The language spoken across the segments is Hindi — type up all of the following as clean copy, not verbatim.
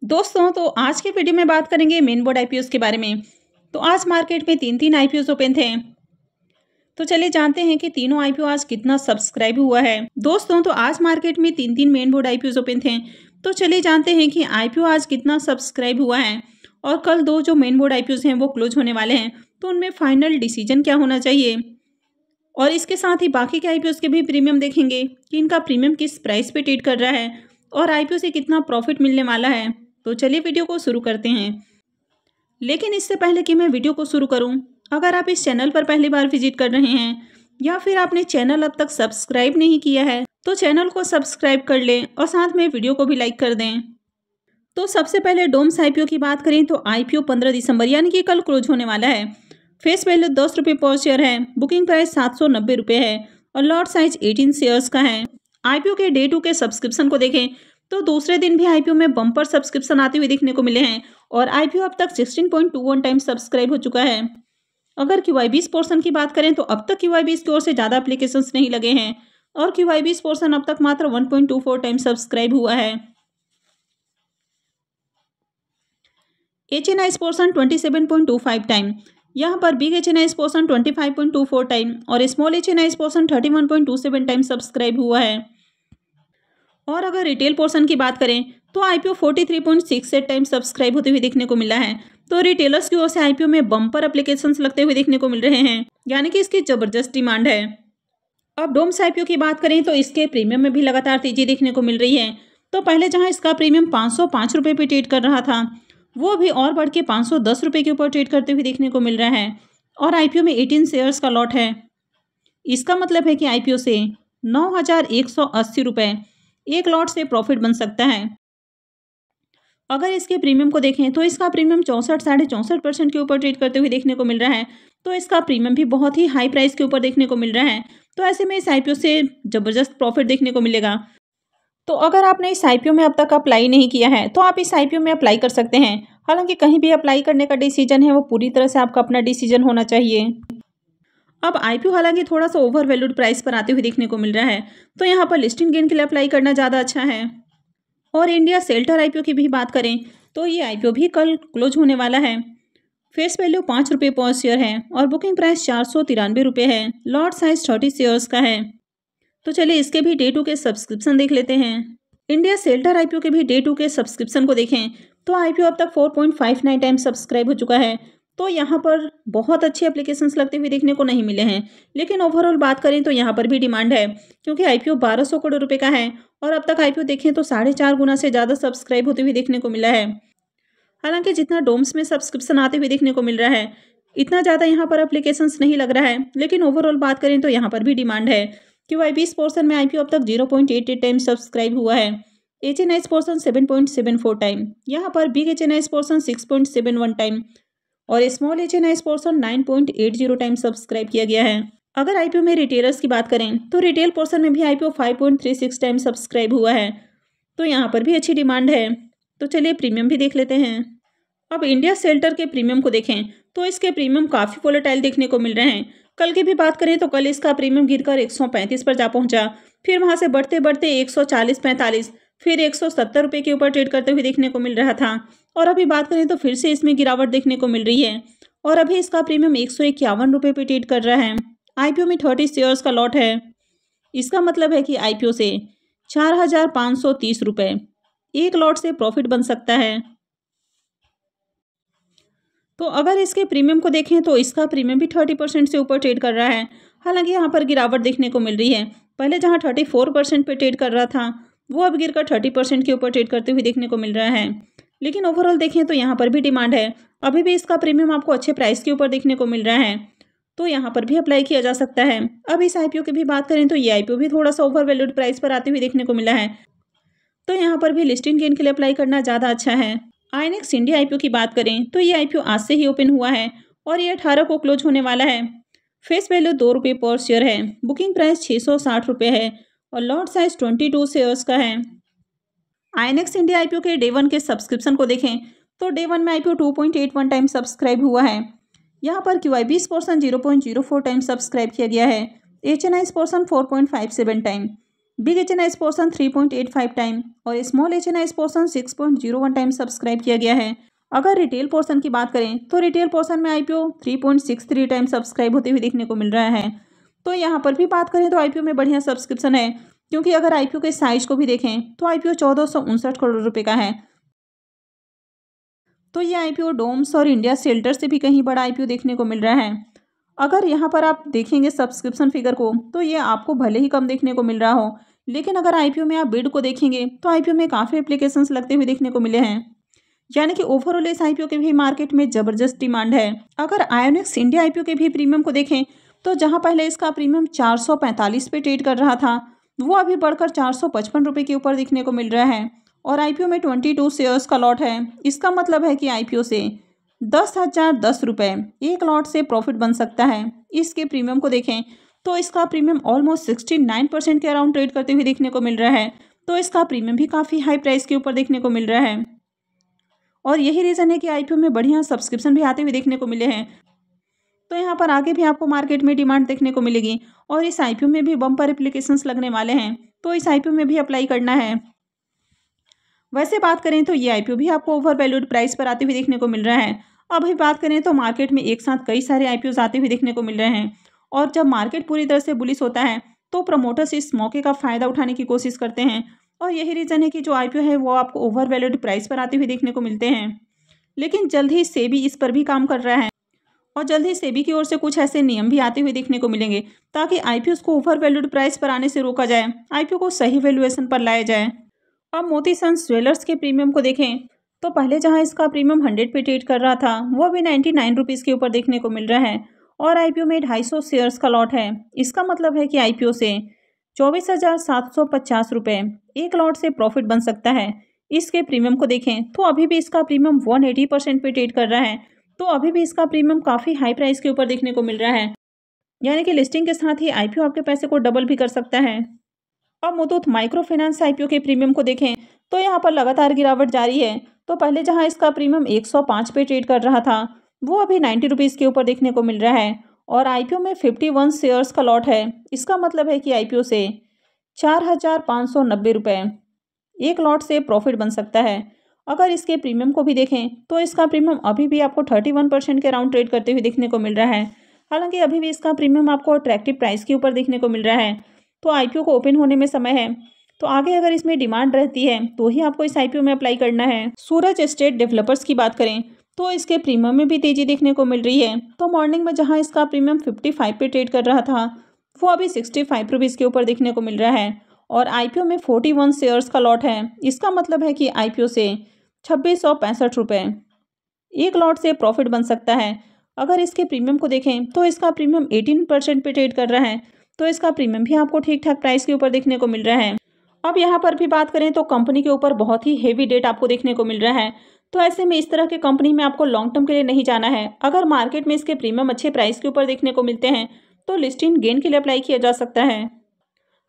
दोस्तों तो आज के वीडियो में बात करेंगे मेन बोर्ड आईपीओस के बारे में। तो आज मार्केट में तीन आईपीओस ओपन थे। तो चलिए जानते हैं कि तीनों आईपीओ आज कितना सब्सक्राइब हुआ है। दोस्तों तो आज मार्केट में तीन मेन बोर्ड आईपीओस ओपन थे। तो चलिए जानते हैं कि आईपीओ आज कितना सब्सक्राइब हुआ है और कल दो जो मेन बोर्ड आईपीओस हैं वो क्लोज होने वाले हैं, तो उनमें फाइनल डिसीजन क्या होना चाहिए। और इसके साथ ही बाकी के आईपीओस के भी प्रीमियम देखेंगे कि इनका प्रीमियम किस प्राइस पे ट्रेड कर रहा है और आईपीओ से कितना प्रॉफिट मिलने वाला है। तो चलिए वीडियो को शुरू करते हैं। लेकिन इससे पहले कि मैं वीडियो को शुरू करूं, अगर आप इस चैनल पर पहली बार विजिट कर रहे हैं या फिर आपने चैनल अब तक सब्सक्राइब नहीं किया है तो चैनल को सब्सक्राइब कर लें और साथ में वीडियो को भी लाइक कर दें। तो सबसे पहले डोम्स आईपीओ की बात करें तो आईपीओ 15 दिसंबर यानी कि कल क्लोज होने वाला है। फेस वैल्यू 10 रुपये पर शेयर है, बुकिंग प्राइस 790 रुपये है और लॉट साइज 18 शेयर्स का है। आईपीओ के डे 2 के सब्सक्रिप्शन को देखें तो दूसरे दिन भी आईपीओ में बम्पर सब्सक्रिप्शन आते हुए देखने को मिले हैं और आईपीओ अब तक 16.21 टाइम सब्सक्राइब हो चुका है। अगर QI20 पोर्शन की बात करें तो अब तक QI20 की ओर से ज़्यादा एप्लीकेशंस नहीं लगे हैं और QI20 पोर्शन अब तक मात्र 1.24 टाइम सब्सक्राइब हुआ है। HNI पोर्शन 27.25 टाइम, यहाँ पर बिग HNI पोर्शन 25.24 टाइम और small HNI portion 31.27 time subscribe हुआ है। और अगर रिटेल पोर्शन की बात करें तो आईपीओ 43.68 टाइम सब्सक्राइब होते हुए देखने को मिला है। तो रिटेलर्स की ओर से आईपीओ में बम्पर एप्लीकेशंस लगते हुए देखने को मिल रहे हैं, यानी कि इसकी जबरदस्त डिमांड है। अब डोम्स आईपीओ की बात करें तो इसके प्रीमियम में भी लगातार तेजी देखने को मिल रही है। तो पहले जहां इसका प्रीमियम 505 रुपये पे ट्रेड कर रहा था, वो अभी और बढ़ के 510 रुपये के ऊपर ट्रेड करते हुए देखने को मिल रहा है और आईपीओ में 18 शेयर्स का लॉट है। इसका मतलब है कि आईपीओ से 9,180 रुपये एक लॉट से प्रॉफिट बन सकता है। अगर इसके प्रीमियम को देखें तो इसका प्रीमियम 64.64% के ऊपर ट्रेड करते हुए देखने को मिल रहा है। तो इसका प्रीमियम भी बहुत ही हाई प्राइस के ऊपर देखने को मिल रहा है। तो ऐसे में इस आईपीओ से जबरदस्त प्रॉफिट देखने को मिलेगा। तो अगर आपने इस आईपीओ में अब तक अप्लाई नहीं किया है तो आप इस आईपीओ में अप्लाई कर सकते हैं। हालांकि कहीं भी अप्लाई करने का डिसीजन है वो पूरी तरह से आपका अपना डिसीजन होना चाहिए। अब आईपीओ हालांकि थोड़ा सा ओवर वैल्यूड प्राइस पर आते हुए देखने को मिल रहा है, तो यहाँ पर लिस्टिंग गेन के लिए अप्लाई करना ज़्यादा अच्छा है। और इंडिया सेल्टर आईपीओ की भी बात करें तो ये आईपीओ भी कल क्लोज होने वाला है। फेस वैल्यू 5 रुपये पर शेयर है और बुकिंग प्राइस 493 रुपये है। लॉट साइज 30 शेयर्स का है। तो चलिए इसके भी डे 2 के सब्सक्रिप्शन देख लेते हैं। इंडिया सेल्टर आईपीओ के भी डे 2 के सब्सक्रिप्शन को देखें तो आईपीओ अब तक 4.59 टाइम सब्सक्राइब हो चुका है। तो यहाँ पर बहुत अच्छे एप्लीकेशंस लगते हुए देखने को नहीं मिले हैं, लेकिन ओवरऑल बात करें तो यहाँ पर भी डिमांड है क्योंकि आईपीओ 1200 करोड़ रुपए का है और अब तक आईपीओ देखें तो 4.5 गुना से ज़्यादा सब्सक्राइब होते हुए देखने को मिला है। हालांकि जितना डोम्स में सब्सक्रिप्शन आते हुए देखने को मिल रहा है इतना ज़्यादा यहाँ पर एप्लीकेशंस नहीं लग रहा है, लेकिन ओवरऑल बात करें तो यहाँ पर भी डिमांड है। QI20 पोर्शन में आईपीओ अब तक 0.88 टाइम सब्सक्राइब हुआ है। HNI पोर्शन 7.74 टाइम, यहाँ पर बिग HNI पोर्शन 6.71 टाइम और small HNI portion 9.80 time subscribe किया गया है। अगर आईपीओ में रिटेलर्स की बात करें तो रिटेल पोर्शन में भी आईपीओ 5.36 टाइम सब्सक्राइब हुआ है। तो यहाँ पर भी अच्छी डिमांड है। तो चलिए प्रीमियम भी देख लेते हैं। अब इंडिया सेल्टर के प्रीमियम को देखें तो इसके प्रीमियम काफ़ी वोलेटाइल देखने को मिल रहे हैं। कल की भी बात करें तो कल इसका प्रीमियम गिरकर 135 पर जा पहुंचा, फिर वहां से बढ़ते बढ़ते 140-45, फिर 170 रुपये के ऊपर ट्रेड करते हुए देखने को मिल रहा था और अभी बात करें तो फिर से इसमें गिरावट देखने को मिल रही है और अभी इसका प्रीमियम 151 रुपये पे ट्रेड कर रहा है। आईपीओ में 30 शेयर्स का लॉट है। इसका मतलब है कि आईपीओ से 4,530 रुपये एक लॉट से प्रॉफिट बन सकता है। तो अगर इसके प्रीमियम को देखें तो इसका प्रीमियम भी 30% से ऊपर ट्रेड कर रहा है। हालांकि यहाँ पर गिरावट देखने को मिल रही है। पहले जहाँ 34% पे ट्रेड कर रहा था वो अब गिरकर 30% के ऊपर ट्रेड करते हुए देखने को मिल रहा है। लेकिन ओवरऑल देखें तो यहाँ पर भी डिमांड है। अभी भी इसका प्रीमियम आपको अच्छे प्राइस के ऊपर देखने को मिल रहा है, तो यहाँ पर भी अप्लाई किया जा सकता है। अब इस आईपीओ की भी बात करें तो ये आईपीओ भी थोड़ा सा ओवर वैल्यूड प्राइस पर आते हुए देखने को मिला है, तो यहाँ पर भी लिस्टिंग गेन के लिए अप्लाई करना ज़्यादा अच्छा है। आईएनएक्स इंडिया आईपीओ की बात करें तो ये आईपीओ आज से ही ओपन हुआ है और ये 18 को क्लोज होने वाला है। फेस वैल्यू 2 रुपये पर शेयर है, बुकिंग प्राइस 660 रुपये है और लॉट साइज 22 शेयर्स का है। आईएनएक्स इंडिया आईपीओ के डे 1 के सब्सक्रिप्शन को देखें तो डे 1 में आईपीओ 2.81 टाइम सब्सक्राइब हुआ है। यहाँ पर QI20 पोर्शन 0.04 टाइम सब्सक्राइब किया गया है। HNI portion 4.57 time, big HNIs portion 3.85 time और small HNIs portion 6.01 time subscribe किया गया है। अगर रिटेल पोर्शन की बात करें तो रिटेल पोर्शन में IPO 3.63 टाइम सब्सक्राइब होते हुए देखने को मिल रहा है। तो यहाँ पर भी बात करें तो IPO में बढ़िया सब्सक्रिप्शन है, क्योंकि अगर IPO के साइज को भी देखें तो IPO 1459 करोड़ रुपए का है। तो ये IPO डोम्स और इंडिया शेल्टर से भी कहीं बड़ा IPO देखने को मिल रहा है। अगर यहाँ पर आप देखेंगे सब्सक्रिप्शन फिगर को तो ये आपको भले ही कम देखने को मिल रहा हो, लेकिन अगर IPO में आप बिड को देखेंगे तो IPO में काफ़ी एप्लीकेशंस लगते हुए देखने को मिले हैं। यानी कि ओवरऑल इस IPO के भी मार्केट में ज़बरदस्त डिमांड है। अगर आयोनिक्स इंडिया IPO के भी प्रीमियम को देखें तो जहाँ पहले इसका प्रीमियम 445 पे ट्रेड कर रहा था, वो अभी बढ़कर 455 रुपये के ऊपर देखने को मिल रहा है और IPO में 22 शेयर्स का लॉट है। इसका मतलब है कि IPO से 10,010 रुपये एक लॉट से प्रॉफिट बन सकता है। इसके प्रीमियम को देखें तो इसका प्रीमियम ऑलमोस्ट 69% के अराउंड ट्रेड करते हुए देखने को मिल रहा है। तो इसका प्रीमियम भी काफ़ी हाई प्राइस के ऊपर देखने को मिल रहा है और यही रीज़न है कि IPO में बढ़िया सब्सक्रिप्शन भी आते हुए देखने को मिले हैं। तो यहाँ पर आगे भी आपको मार्केट में डिमांड देखने को मिलेगी और इस IPO में भी बम्पर एप्लीकेशंस लगने वाले हैं, तो इस IPO में भी अप्लाई करना है। वैसे बात करें तो ये IPO भी आपको ओवर वैल्यूड प्राइस पर आते हुए देखने को मिल रहा है। अभी बात करें तो मार्केट में एक साथ कई सारे IPOs आते हुए देखने को मिल रहे हैं और जब मार्केट पूरी तरह से बुलिश होता है तो प्रमोटर्स इस मौके का फ़ायदा उठाने की कोशिश करते हैं और यही रीज़न है कि जो IPO है वो आपको ओवर वैल्यूड प्राइस पर आते हुए देखने को मिलते हैं। लेकिन जल्द ही सेबी इस पर भी काम कर रहा है और जल्द ही सेबी की ओर से कुछ ऐसे नियम भी आते हुए देखने को मिलेंगे ताकि IPOs को ओवर वैल्यूड प्राइस पर आने से रोका जाए, IPO को सही वैल्यूएशन पर लाया जाए। अब मोती सन्स ज्वेलर्स के प्रीमियम को देखें तो पहले जहां इसका प्रीमियम 100 पे ट्रेड कर रहा था वो अभी 99 रुपीज़ के ऊपर देखने को मिल रहा है और IPO में 250 शेयर्स का लॉट है। इसका मतलब है कि IPO से 24,750 रुपये एक लॉट से प्रॉफिट बन सकता है। इसके प्रीमियम को देखें तो अभी भी इसका प्रीमियम 180% पे ट्रेड कर रहा है, तो अभी भी इसका प्रीमियम काफ़ी हाई प्राइस के ऊपर देखने को मिल रहा है। यानी कि लिस्टिंग के साथ ही IPO आपके पैसे को डबल भी कर सकता है। अब मुथूट माइक्रो फाइनेंस IPO के प्रीमियम को देखें तो यहाँ पर लगातार गिरावट जारी है। तो पहले जहाँ इसका प्रीमियम 105 पे ट्रेड कर रहा था वो अभी 90 रुपीज़ के ऊपर देखने को मिल रहा है और IPO में 51 शेयर्स का लॉट है। इसका मतलब है कि IPO से 4,590 रुपये एक लॉट से प्रॉफिट बन सकता है। अगर इसके प्रीमियम को भी देखें तो इसका प्रीमियम अभी भी आपको 31% के अराउंड ट्रेड करते हुए देखने को मिल रहा है। हालांकि अभी भी इसका प्रीमियम आपको अट्रैक्टिव प्राइस के ऊपर देखने को मिल रहा है, तो IPO को ओपन होने में समय है। तो आगे अगर इसमें डिमांड रहती है तो ही आपको इस IPO में अप्लाई करना है। सूरज एस्टेट डेवलपर्स की बात करें तो इसके प्रीमियम में भी तेज़ी देखने को मिल रही है। तो मॉर्निंग में जहां इसका प्रीमियम 55 पे ट्रेड कर रहा था वो अभी 65 रुपीज़ के ऊपर देखने को मिल रहा है और IPO में 41 शेयर्स का लॉट है। इसका मतलब है कि IPO से 2665 रुपये एक लॉट से प्रॉफिट बन सकता है। अगर इसके प्रीमियम को देखें तो इसका प्रीमियम 18% पे ट्रेड कर रहा है, तो इसका प्रीमियम भी आपको ठीक ठाक प्राइस के ऊपर देखने को मिल रहा है। अब यहाँ पर भी बात करें तो कंपनी के ऊपर बहुत ही हेवी डेट आपको देखने को मिल रहा है, तो ऐसे में इस तरह के कंपनी में आपको लॉन्ग टर्म के लिए नहीं जाना है। अगर मार्केट में इसके प्रीमियम अच्छे प्राइस के ऊपर देखने को मिलते हैं तो लिस्टिंग गेन के लिए अप्लाई किया जा सकता है।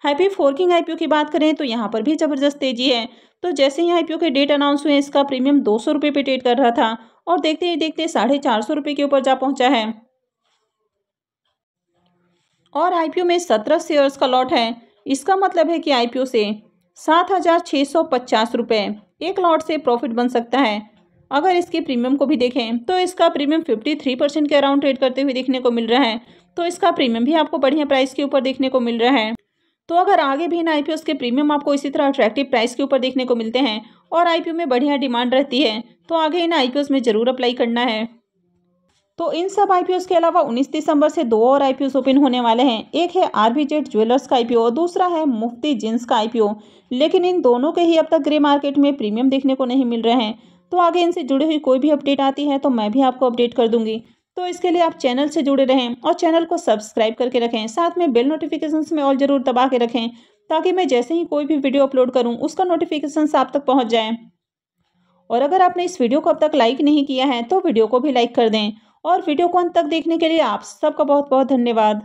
हैप्पी फोर्किंग IPO की बात करें तो यहाँ पर भी ज़बरदस्त तेजी है। तो जैसे ही IPO के डेट अनाउंस हुए इसका प्रीमियम 200 रुपये पे ट्रेड कर रहा था और देखते ही देखते 450 रुपये के ऊपर जा पहुँचा है और IPO में 17 शेयर्स का लॉट है। इसका मतलब है कि IPO से 7,650 रुपये एक लॉट से प्रॉफिट बन सकता है। अगर इसके प्रीमियम को भी देखें तो इसका प्रीमियम 53% के अराउंड ट्रेड करते हुए देखने को मिल रहा है, तो इसका प्रीमियम भी आपको बढ़िया प्राइस के ऊपर देखने को मिल रहा है। तो अगर आगे भी इन IPOs के प्रीमियम आपको इसी तरह अट्रैक्टिव प्राइस के ऊपर देखने को मिलते हैं और IPO में बढ़िया डिमांड रहती है तो आगे इन IPOs में ज़रूर अप्लाई करना है। तो इन सब IPOs के अलावा 19 दिसंबर से 2 और IPOs ओपन होने वाले हैं। एक है RBZ ज्वेलर्स का IPO और दूसरा है मुफ्ती जींस का IPO, लेकिन इन दोनों के ही अब तक ग्रे मार्केट में प्रीमियम देखने को नहीं मिल रहे हैं। तो आगे इनसे जुड़ी हुई कोई भी अपडेट आती है तो मैं भी आपको अपडेट कर दूंगी। तो इसके लिए आप चैनल से जुड़े रहें और चैनल को सब्सक्राइब करके रखें, साथ में बेल नोटिफिकेशंस में ऑल जरूर दबा के रखें ताकि मैं जैसे ही कोई भी वीडियो अपलोड करूं उसका नोटिफिकेशन आप तक पहुंच जाए। और अगर आपने इस वीडियो को अब तक लाइक नहीं किया है तो वीडियो को भी लाइक कर दें और वीडियो को अंत तक देखने के लिए आप सबका बहुत बहुत धन्यवाद।